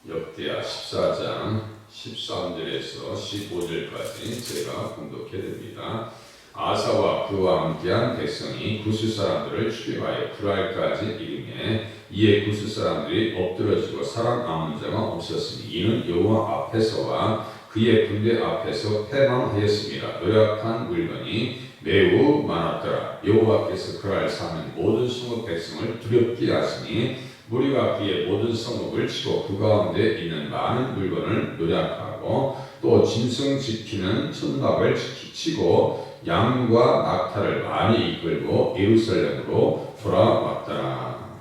역대하 14장 13절에서 15절까지 제가 공독해 드립니다. 아사와 그와 함께한 백성이 구스 사람들을 추격하여 구랄까지 이르매 이에 구스 사람들이 엎드러지고 살아남은 자가 없었으니 이는 여호와 앞에서와 그의 군대 앞에서 패망하였습니다. 노력한 물건이 매우 많았더라. 여호와께서 그랄 사는 모든 성읍 백성을 두렵게 하시니 무리가 그의 모든 성읍을 치고 그 가운데 있는 많은 물건을 노략하고 또 짐승 지키는 천막을 치고 양과 낙타를 많이 이끌고 예루살렘으로 돌아왔더라.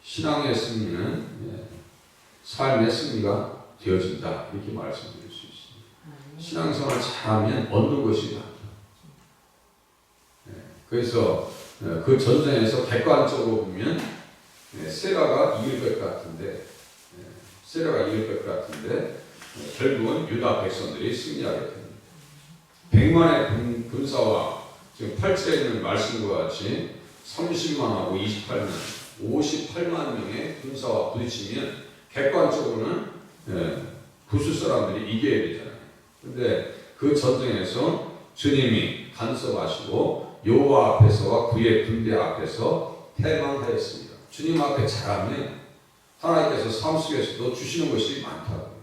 신앙의 승리는 삶의 승리가 되어진다, 이렇게 말씀드릴 수 있습니다. 신앙생활을 잘하면 얻는 것이 많다. 그래서 그 전쟁에서 객관적으로 보면 세라가 이길 것 같은데 결국은 유다 백성들이 승리하게 됩니다. 100만의 군사와 지금 8절에 있는 말씀과 같이 30만하고 28만, 58만 명의 군사와 부딪히면 객관적으로는 구스 사람들이 이겨야 되잖아요. 그런데 그 전쟁에서 주님이 간섭하시고 여호와 앞에서와 그의 군대 앞에서 패망하였습니다. 주님 앞에 잘하면 하나님께서 삶 속에서도 주시는 것이 많다고요.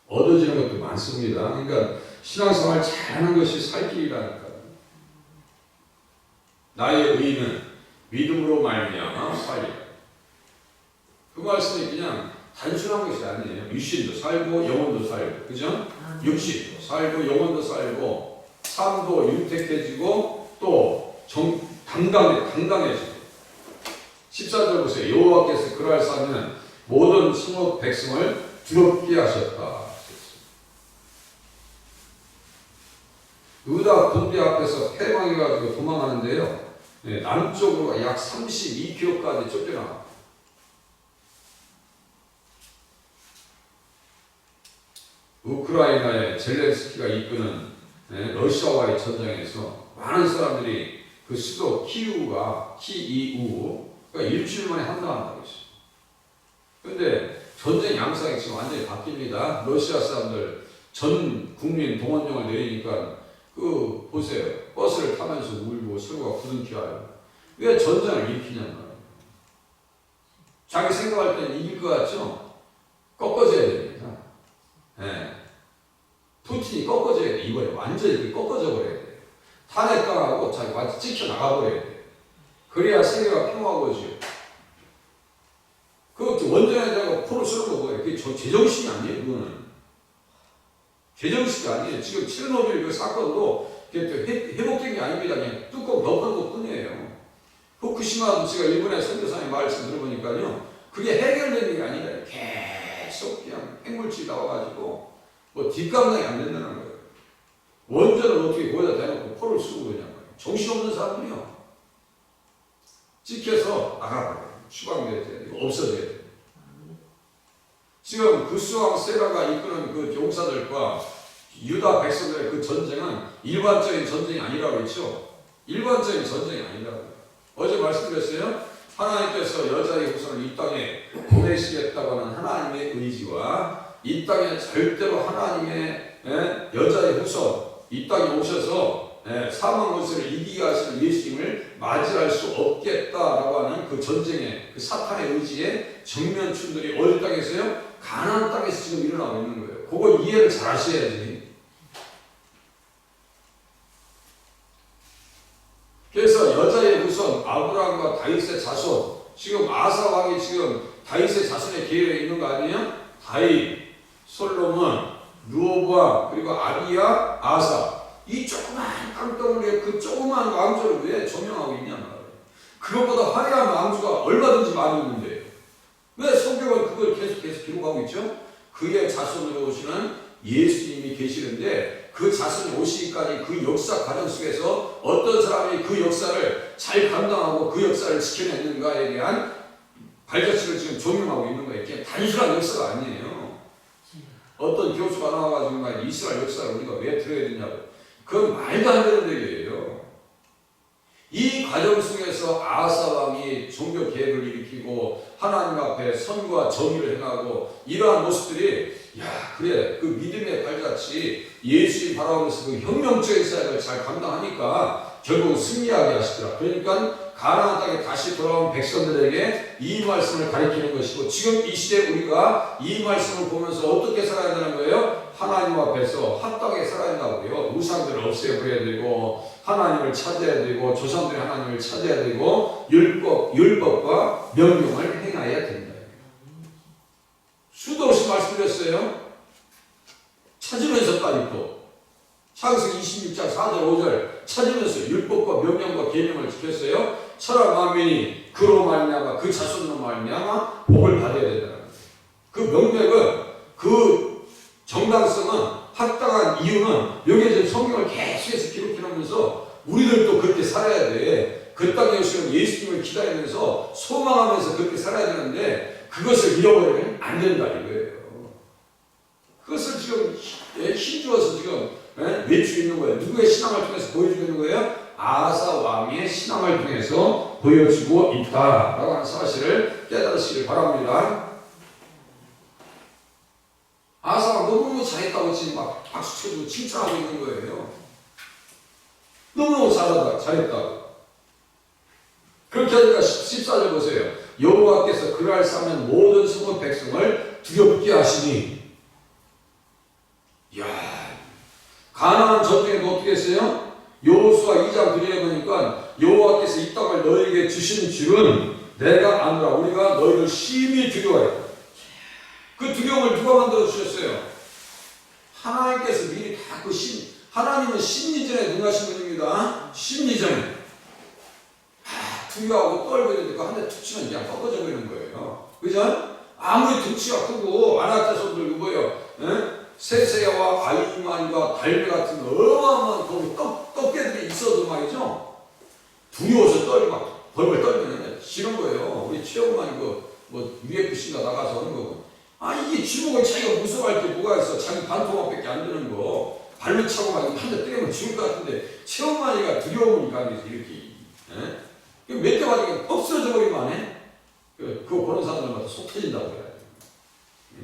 얻어지는 것도 많습니다. 그러니까 신앙생활 잘하는 것이 살 길이라니까요. 나의 의는 믿음으로 말미암아 살리라. 그 말씀이 그냥 단순한 것이 아니에요. 육신도 살고 영혼도 살고, 그죠? 육신도 살고 영혼도 살고 삶도 윤택해지고 또 당당해지고. 14절 보세요. 여호와께서 그랄 사는 모든 성읍 백성을 두렵게 하셨다. 유다 군대 앞에서 패망해가지고 도망하는데요. 남쪽으로 약 32km까지 쫓겨나갑니다. 우크라이나의 젤렌스키가 이끄는 러시아와의 전쟁에서 많은 사람들이 그 수도 키이우가 일주일 만에 함락한다고 했어요. 그런데 전쟁 양상이 지금 완전히 바뀝니다. 러시아 사람들 전 국민 동원령을 내리니까 보세요. 버스를 타면서 울고 서로가 부둥켜요. 왜 전쟁을 일으키냐는 거예요. 자기 생각할 때는 이길 것 같죠? 꺾어져야 됩니다. 푸틴이 꺾어져야 돼. 이번에 완전히 꺾어져 버려야 돼. 탄핵당하고 자기 완전 찍혀 나가버려야 돼. 그래야 세계가 평화하고지요. 그 원전에다가 포를 쏘는 거 뭐예요? 그게 제정신이 아니에요, 그거는. 제정신이 아니에요. 지금 체르노빌 그 사건도 회복된 게 아닙니다. 그냥 뚜껑 덮은 것 뿐이에요. 후쿠시마도 제가 일본의 선교사님 말씀 들어보니까요, 그게 해결되는 게 아니라 계속 그냥 핵물질이 나와가지고 뒷감당이 안 된다는 거예요. 원전을 어떻게 거기다 대놓고 포를 쓰고 그러냐고요. 정신없는 사람들이요. 찍혀서 나가버려요. 추방돼야 돼. 이거 없어져야 돼. 지금 구스왕 세라가 이끄는 그 용사들과 유다 백성들의 그 전쟁은 일반적인 전쟁이 아니라고 했죠. 일반적인 전쟁이 아니라고. 어제 말씀드렸어요. 하나님께서 여자의 후손을 이 땅에 보내시겠다고 하는 하나님의 의지와 이 땅에 절대로 하나님의 여자의 후손 이 땅에 오셔서 사망 권세를 이기게 하시는 예수님을 맞이할 수 없겠다라고 하는 그 전쟁의 그 사탄의 의지의 정면 충돌이 어디 땅에서요? 가나안 땅에서 지금 일어나고 있는 거예요. 그거 이해를 잘 하셔야지. 그래서 여자의 후손 아브라함과 다윗의 자손, 지금 아사 왕이 지금 다윗의 자손의 계열에 있는 거 아니에요? 다윗, 솔로몬, 르호보암, 그리고 아비야, 아사. 이 조그만 땅덩어리에 그 조그만 왕조를 왜 조명하고 있냐 말이에요. 그것보다 화려한 왕조가 얼마든지 많이 있는데 왜 성경은 그걸 계속 기록하고 있죠? 그의 자손으로 오시는 예수님이 계시는데 그 자손이 오시기까지 그 역사 과정 속에서 어떤 사람이 그 역사를 잘 감당하고 그 역사를 지켜냈는가에 대한 발자취를 지금 조명하고 있는 거예요. 이게 단순한 역사가 아니에요. 어떤 교수가 나와가지고 이스라엘 역사를 우리가 왜 들어야 되냐고. 그건 말도 안 되는 얘기예요. 이 과정 속에서 아사 왕이 종교 개혁을 일으키고 하나님 앞에 선과 정의를 행하고 이러한 모습들이 야 그래 그 믿음의 발자취 예수님 바라보면서 그 혁명적인 사역을 잘 감당하니까 결국 승리하게 하시더라. 그러니까 가나안 땅에 다시 돌아온 백성들에게 이 말씀을 가리키는 것이고 지금 이 시대 우리가 이 말씀을 보면서 어떻게 살아야 되는 거예요? 하나님 앞에서 합당하게 살아야 된다고요. 우상들을 없애버려야 되고 하나님을 찾아야 되고 조상들의 하나님을 찾아야 되고 율법과 명령을 행해야 된다. 수도 없이 말씀드렸어요. 찾으면서까지 또 창세기 26장 4절 5절 찾으면서 율법과 명령과 계명을 지켰어요. 천하 만민이 그로 말미암아 그 자손으로 말미암아 복을 받아야 된다는 거예요. 그 명맥은 그 정당성은 합당한 이유는 여기에 지금 성경을 계속해서 기록해놓으면서 우리들도 그렇게 살아야 돼. 그 땅에 오시는 예수님을 기다리면서 소망하면서 그렇게 살아야 되는데 그것을 잃어버리면 안 된다 이거예요. 그것을 지금 힘주어서 지금 외치고 있는 거예요. 누구의 신앙을 통해서 보여주고 있는 거예요? 아사 왕의 신앙을 통해서 보여주고 있다라고 하는 사실을 깨달으시길 바랍니다. 아사가 너무너무 잘했다고 지금 막 박수 쳐주고 칭찬하고 있는 거예요. 너무너무 잘했다고. 그렇게 하니까 14절 보세요. 여호와께서 그날 싸면 모든 성읍 백성을 두렵게 하시니. 이야, 가나안 전쟁에도 어떻게 했어요? 여호수아 2장 드리에 보니까 여호와께서 이 땅을 너희에게 주신 줄은 내가 아노라. 우리가 너희를 심히 두려워했다. 그 두려움을 누가 만들어 주셨어요? 하나님께서 미리 다 하나님은 심리전에 능하신 분입니다. 심리전에. 두려워하고 떨고 있는데 그 한 대 툭 치면 그냥 꺾어져 버리는 거예요. 그죠? 아무리 등치가 크고 아나타손들 뭐예요? 세세와 아이만과 달매 같은 어마어마한 거기 떡개들이 있어도 말이죠. 두려워서 떨고 벌벌 떨면 싫은 거예요. 우리 최고만 UFC가 나가서 하는 거고. 이게 지목을 자기가 무서워할 게 뭐가 있어. 자기 반토막밖에 안 되는 거. 발로 차고 막 한 대 때리면 죽을 것 같은데 최원만이가 두려움을 가면서 이렇게 몇 대 맞으니까 없어져 버리면 안 해. 그거 보는 사람들마다 속 터진다고 그래요.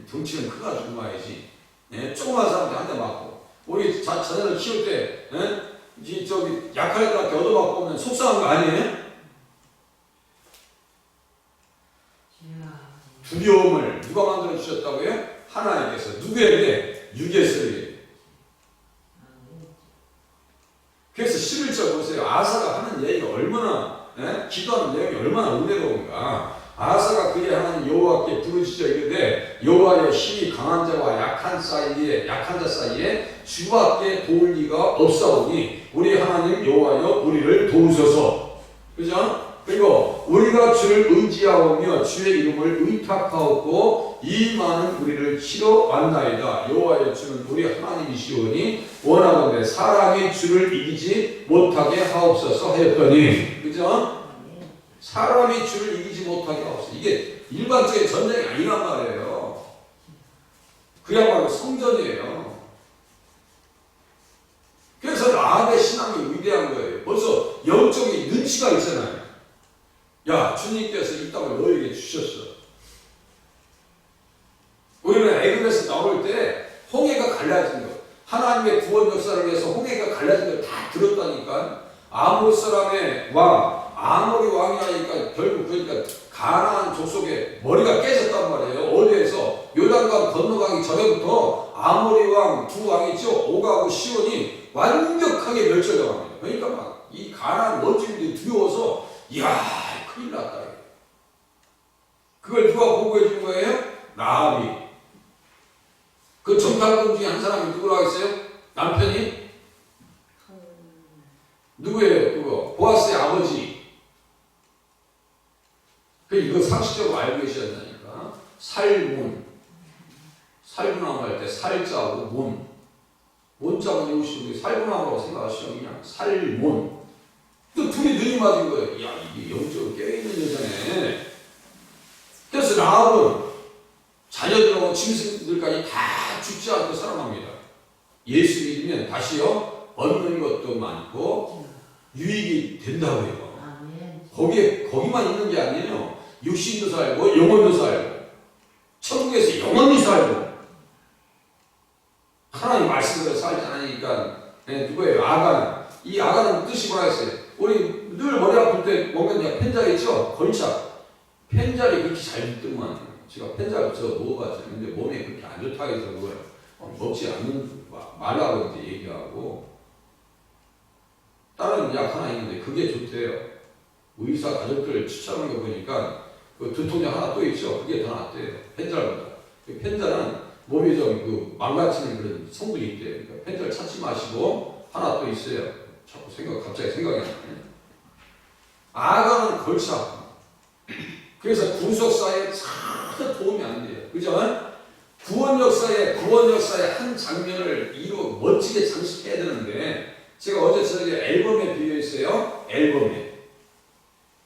덩치는 크가지고 말이지. 조그만 사람한테 한 대 맞고 우리 자녀들 키울 때 저기 약한 애들한테 얻어맞고 오면 속상한 거 아니에요? 두려움을 누가 만들어 주셨다고요? 하나님께서. 누구에게? 유괴설에게. 그래서 11절 보세요. 아사가 하는 얘기가 얼마나 기도하는 내용이 얼마나 은혜로운가. 아사가 그의 하나님 여호와께 부르짖어 이르되 여호와의 힘이 강한 자와 약한 자 사이에 주밖에 도울 리가 없사오니 우리 하나님 여호와여 우리를 도우소서. 그죠? 그리고 우리가 주를 의지하오며 주의 이름을 의탁하옵고 이 많은 우리를 치러 왔나이다. 여호와의 주는 우리 하나님이시오니 원하건대 사람이 주를 이기지 못하게 하옵소서 하였더니. 그죠? 사람이 주를 이기지 못하게 하옵소서. 이게 일반적인 전쟁이 아니란 말이에요. 그야말로 성전이에요. 그래서 라합의 신앙이 위대한 거예요. 벌써 영적인 눈치가 있잖아요. 야, 주님께서 이 땅을 너에게 주셨어. 우리는 애굽에서 나올 때 홍해가 갈라진 거, 하나님의 구원 역사를 위해서 홍해가 갈라진 걸 다 들었다니까. 아모리 사람의 왕, 아모리 왕이 하니까 결국 그러니까 가나안 족속의 머리가 깨졌단 말이에요. 어디에서 요단강 건너가기 전에부터 아모리 왕 두 왕이죠. 오가고 시온이 완벽하게 멸절당합니다. 그러니까 막 이 가나안 원주민들이 두려워서 이야 큰일 났다. 그걸 누가 보고해 준 거예요? 라합이. 그 정탐꾼 중에 한 사람이 누구라고 했어요? 남편이? 누구예요? 그거 보아스의 아버지. 이거 상식적으로 알고 계셔야 된다니까. 살문함 할 때 살자하고 문. 문자가 외우시고 살문함이라고 생각하시면 그냥 살문. 또 둘이 눈이 맞은 거예요. 야, 이게 영적으로 깨어있는 여자네. 그래서 라합은 자녀들하고 짐승들까지 다 죽지 않고 살아납니다. 예수 믿으면 다시요 얻는 것도 많고 유익이 된다고요. 아멘. 거기만 있는 게 아니에요. 육신도 살고 영혼도 살고 천국에서 영원히 살고 하나님 말씀대로 살지 않으니까 누구예요? 아가는. 이 아가는 뜻이 뭐라 했어요? 우리 늘 머리 아플 때 먹는 펜잘 있죠? 걸작. 펜잘이 그렇게 잘 뜨면 제가 펜잘 먹어봤죠. 근데 몸에 그렇게 안 좋다고 해서 그걸 먹지 않는 말라고 이제 얘기하고 다른 약 하나 있는데 그게 좋대요. 의사 가족들 추천하는 거 보니까 그 두통약 하나 또 있죠. 그게 더 낫대요. 펜잘보다. 그 펜잘은 몸이 좀 그 망가지는 그런 성분이 있대요. 그러니까 펜잘 찾지 마시고 하나 또 있어요. 자꾸 갑자기 생각이 나네. 아가는 골치 아파. 그래서 구속사에 전혀 도움이 안 돼요. 그죠? 구원 역사의 한 장면을 멋지게 장식해야 되는데 제가 어제 저녁에 앨범에 비유했어요. 앨범에.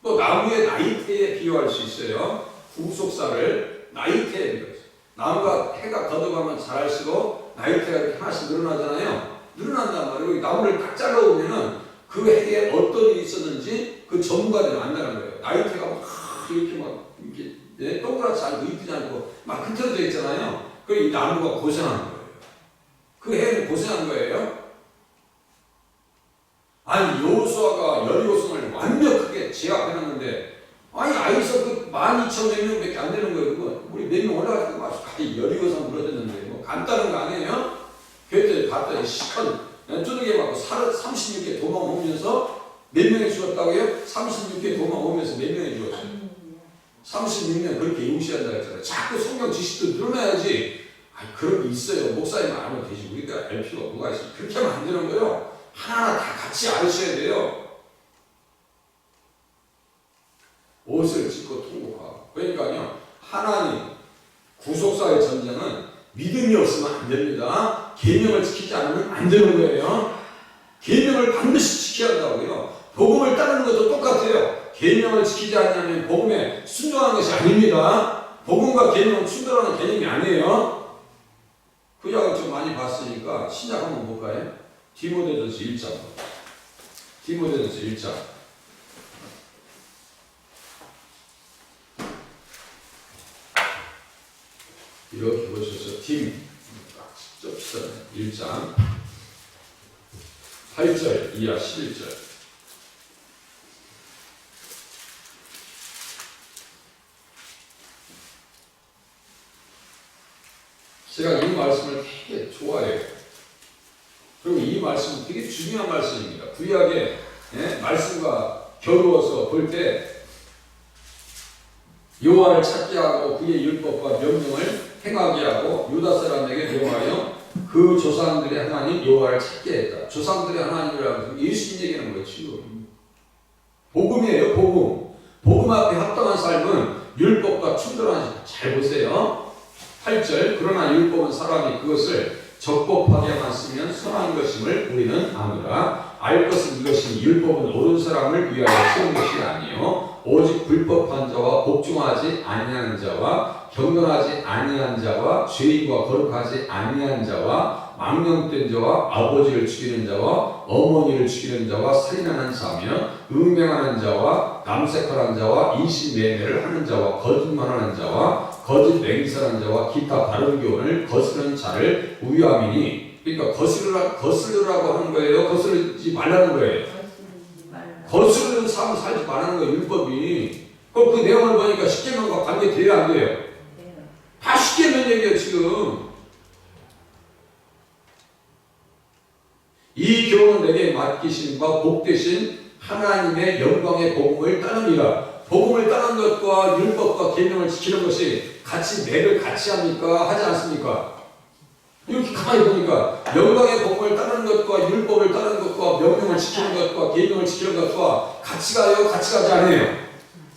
또 나무의 나이테에 비유할 수 있어요. 구속사를 나이테에 비유했어요. 나무가 해가 걷어가면 자랄수록 나이테가 이렇게 하나씩 늘어나잖아요. 늘어난단 말이에요. 나무를 딱 잘라보면은 그 해에 어떤 일이 있었는지 그 전문가들이 만나는 거예요. 나이테가 이렇게 동그랗지 않고 이쁘지 않고 막 흐트러져 있잖아요. 그 이 나무가 고생하는 거예요. 그 해는 고생한 거예요. 아니 여호수아가 여리고성을 완벽하게 제압해놨는데 아니 아이서 그 12,000명밖에 안 되는 거예요. 그거 우리 몇 명 올라가서 막 여리고성 무너졌는데 뭐 간단한 거 아니에요? 그때 봤더니 시큰 두들겨 맞고 36개 도망오면서 몇 명이 죽었다고요? 36개 도망오면서 몇 명이 죽었어요? 36명 그렇게 용시한다 했잖아요. 자꾸 성경 지식도 늘어나야지. 그런 게 있어요. 목사님 알면 되지. 우리가 알 필요가 뭐가 있어요. 그렇게 하면 안 되는 거예요. 하나하나 다 같이 아셔야 돼요. 옷을 찢고 통곡하고. 그러니까요. 하나님 구속사의 전쟁은 믿음이 없으면 안 됩니다. 계명을 지키지 않으면 안 되는 거예요. 계명을 반드시 지켜야 한다고요. 복음을 따르는 것도 똑같아요. 계명을 지키지 않으면 복음에 순종하는 것이 아닙니다. 복음과 계명은 충돌하는 개념이 아니에요. 그 약을 좀 많이 봤으니까 신약 한번 볼까요? 디모데전서 1장. 디모데전서 1장. 이렇게 보셔서 직접 치잖아요. 1장 8절 이하 11절. 제가 이 말씀을 되게 좋아해요. 그리고 이 말씀은 되게 중요한 말씀입니다. 구약의 말씀과 겨루어서 볼 때 여호와를 찾게 하고 그의 율법과 명령을 행하게 하고 유다 사람에게 명하여 그 조상들의 하나님 여호와를 찾게 했다. 조상들의 하나님이라는 것은 예수님 얘기하는 거예요. 지금 복음이에요. 복음 앞에 합당한 삶은 율법과 충돌하는. 잘 보세요. 8절 그러나 율법은 사람이 그것을 적법하게만 쓰면 선한 것임을 우리는 아노라. 알 것은 이것이니 율법은 옳은 사람을 위하여 세운 것이 아니요 오직 불법한 자와 복종하지 아니하는 자와 경건하지 아니한 자와 죄인과 거룩하지 아니한 자와 망령된 자와 아버지를 죽이는 자와 어머니를 죽이는 자와 살인하는 자며 음행하는 자와 남색하는 자와 인신매매를 하는 자와 거짓말하는 자와 거짓 맹세하는 자와 기타 다른 교훈을 거스르는 자를 우유함이니. 그러니까 거스르라고 하는 거예요. 거스르지 말라는 거예요. 거스르는 삶을 살지 말라는 거예요. 율법이. 그럼 그 내용을 보니까 십계명과 관계돼야 안 돼요? 다 십계명 얘기예요 지금. 이 교훈은 내게 맡기신 바 복되신 하나님의 영광의 복음을 따릅니다. 복음을 따르는 것과 율법과 계명을 지키는 것이 같이 맥을 같이 합니까? 하지 않습니까? 이렇게 가만히 보니까 영광의 복음을 따르는 것과 율법을 따르는 것과 명령을 지키는 것과 계명을 지키는 것과 같이 가요? 같이 가지 않아요?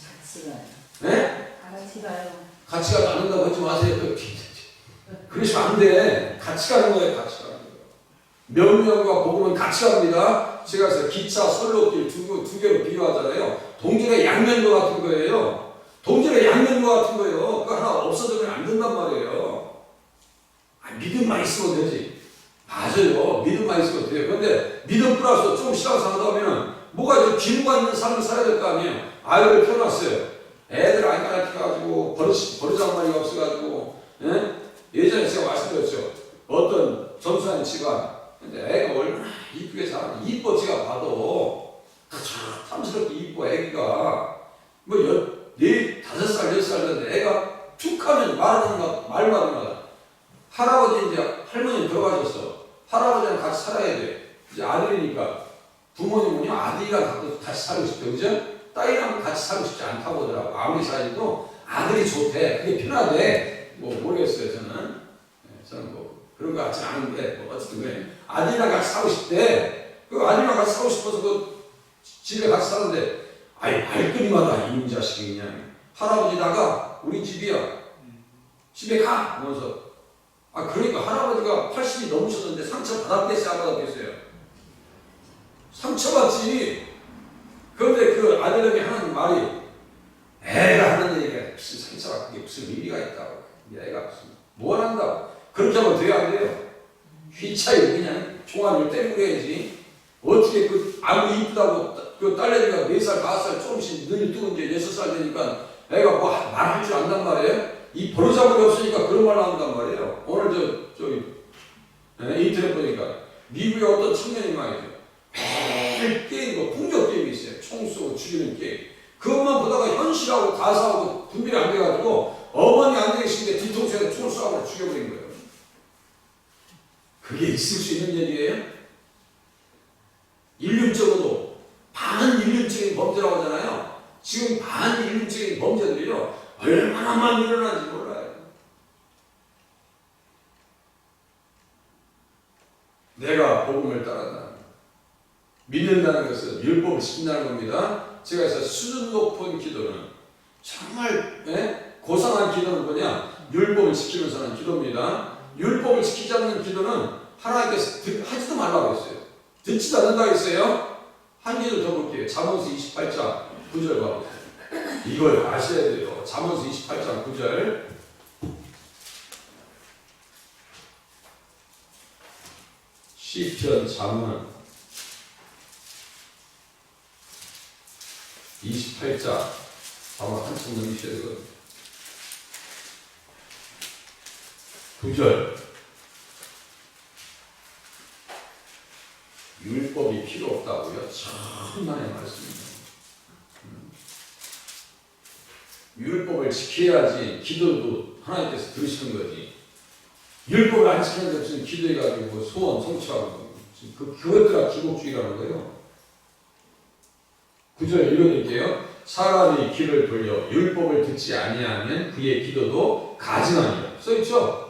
같이 가요. 네? 같이 가요. 같이 가지 않는다고 하지 마세요. 그러시면 안 돼. 같이 가는 거예요. 같이 가는 거예요. 명령과 복음은 같이 갑니다. 제가 그래서 기차, 선로길 두 개로 비유하잖아요. 동전의 양면과 같은 거예요. 동전의 양면과 같은 거예요. 그 하나 없어지면 안 된단 말이에요. 믿음만 있으면 되지. 맞아요. 믿음만 있으면 돼요. 그런데 믿음 플러스 좀 신앙생활 하면 뭐가 이제 기무가 있는 삶을 살아야 될 거 아니에요. 아이를 키워놨어요. 애들 안 가르쳐가지고 버르장머리가 없어가지고 예전에 제가 말씀드렸죠. 어떤 점수하는 집안 근데 애가 얼마나 이쁘게 자라는 이뻐 제가 봐도 탐스럽게 이뻐 애기가 뭐 5살 6살 됐는데 애가 툭 하면 말하는 거 말마다 할아버지 이제 할머니 들어가셨어. 할아버지랑 같이 살아야 돼. 이제 아들이니까 부모님은요 아들이랑 같이 살고 싶대 그죠? 딸이랑 같이 살고 싶지 않다고 하더라고. 아무리 사이도 아들이 좋대. 그게 편하대. 뭐 모르겠어요 저는. 저는 뭐 그런 거 같지 않은데 뭐 어쨌든 그래. 아들이랑 같이 살고 싶대. 그 아들이랑 같이 살고 싶어서 그 집에 같이 사는데 아이 발끈이마다 이놈 자식이 그냥 할아버지다가 우리 집이야. 집에 가! 하면서 그러니까 할아버지가 80이 넘으셨는데 상처 받았겠어요? 안 받았겠어요? 상처받지. 그런데 그 아들에게 하는 말이 애가 하는 얘기가 무슨 상처가 그게 무슨 의미가 있다고. 애가 무슨 뭘 한다고. 그렇게 하면 돼야 안 돼요. 휘차이 그냥 종아리를 때리고 그래야지. 어떻게 그 아무리 이쁘다고 그 딸내미가 4살 5살 조금씩 눈이 뜨고 이제 6살 되니까 애가 뭐 말할 줄 안단 말이에요. 이 버르장머리 없으니까 그런 말 나온단 말이에요. 오늘 인터넷 보니까 미국의 어떤 청년이 말이죠. 매일 게임, 공격 게임이 있어요. 총 쏘고 죽이는 게임. 그것만 보다가 현실하고 가사하고 분별이 안 돼가지고 어머니 안 되시는데 뒤통수에서 총을 쏘고 죽여버린 거예요. 그게 있을 수 있는 얘기예요? 인륜적으로 반인륜적인 범죄라고 하잖아요. 지금 반인륜적인 범죄들이요. 얼마나 많이 일어나는지 몰라요. 내가 복음을 따른다. 믿는다는 것은 율법을 지킨다는 겁니다. 제가 해서 수준 높은 기도는 정말 고상한 기도는 뭐냐? 율법을 지키면서 하는 기도입니다. 율법을 지키지 않는 기도는 하나님께서 하지도 말라고 했어요. 듣지도 않는다고 했어요. 한 기도 더 볼게요. 잠언서 28장 9절 봐보세요. 이걸 아셔야 돼요. 잠언서 28장 9절. 시편 잠언 28장 잠언 한참 넘기셔야 되거든요. 9절. 율법이 필요 없다고요? 천만의 말씀입니다. 율법을 지켜야지 기도도 하나님께서 들으시는 거지. 율법을 안 지키는데 무슨 기도해가지고 소원 성취하고 그것들가 기복주의라는 거예요. 9절 읽어드릴게요. 사람이 귀를 돌려 율법을 듣지 아니하면 그의 기도도 가증하니라. 써있죠?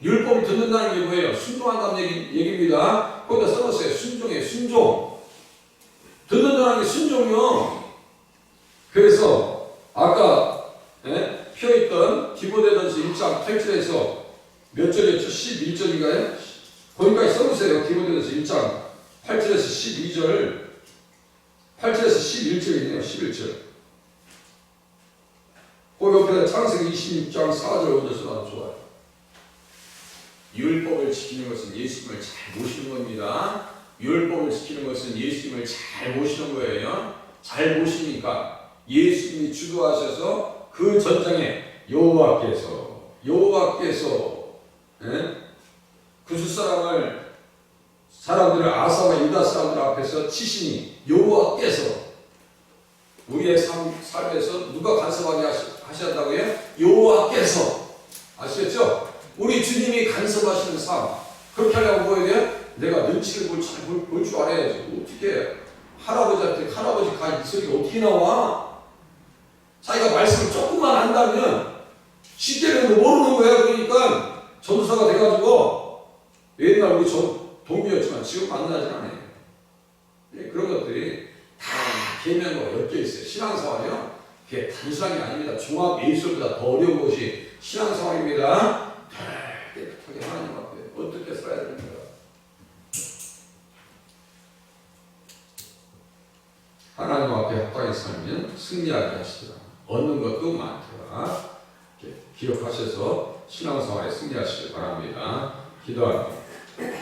율법을 듣는다는 게 뭐예요? 순종한다는 얘기입니다. 거기다 써놨어요. 순종이에요. 순종. 듣는다는 게 순종이요. 그래서 아까 펴있던 디모데전서 1장 8절에서 몇 절이었죠? 11절인가요? 거기까지 써보세요. 디모데전서 1장 8절에서 12절 8절에서 11절이네요. 11절. 그 옆에 창세기 26장 4절 5절 써놔도 좋아요. 율법을 지키는 것은 예수님을 잘 모시는 겁니다. 율법을 지키는 것은 예수님을 잘 모시는 거예요. 잘 모시니까 예수님이 주도하셔서 그 전장에 여호와께서 구스 사람들을 아사와 유다 사람들 앞에서 치시니 여호와께서 우리의 삶에서 누가 간섭하게 하셨다고요? 여호와께서. 아시겠죠? 우리 주님이 간섭하시는 삶. 그렇게 하려면 뭐 해야 돼요? 내가 눈치를 볼 줄 알아야지. 어떻게 할아버지한테 할아버지 이 소리가 어떻게 나와? 자기가 말씀을 조금만 안다면 시대를 모르는 거야. 그러니까 전도사가 돼가지고 옛날 우리 동비였지만 지금 만나지 않아요. 그런 것들이 다 계명과 엮여 있어요. 신앙생활이요. 그게 단순한 게 아닙니다. 종합 예술보다 더 어려운 것이 신앙생활입니다. 깨끗하게 하나님 앞에 어떻게 살아야 됩니까? 하나님 앞에 합당히 살면 승리하게 하시더라. 얻는 것도 많더라. 기억하셔서 신앙생활에 승리하시길 바랍니다. 기도합니다.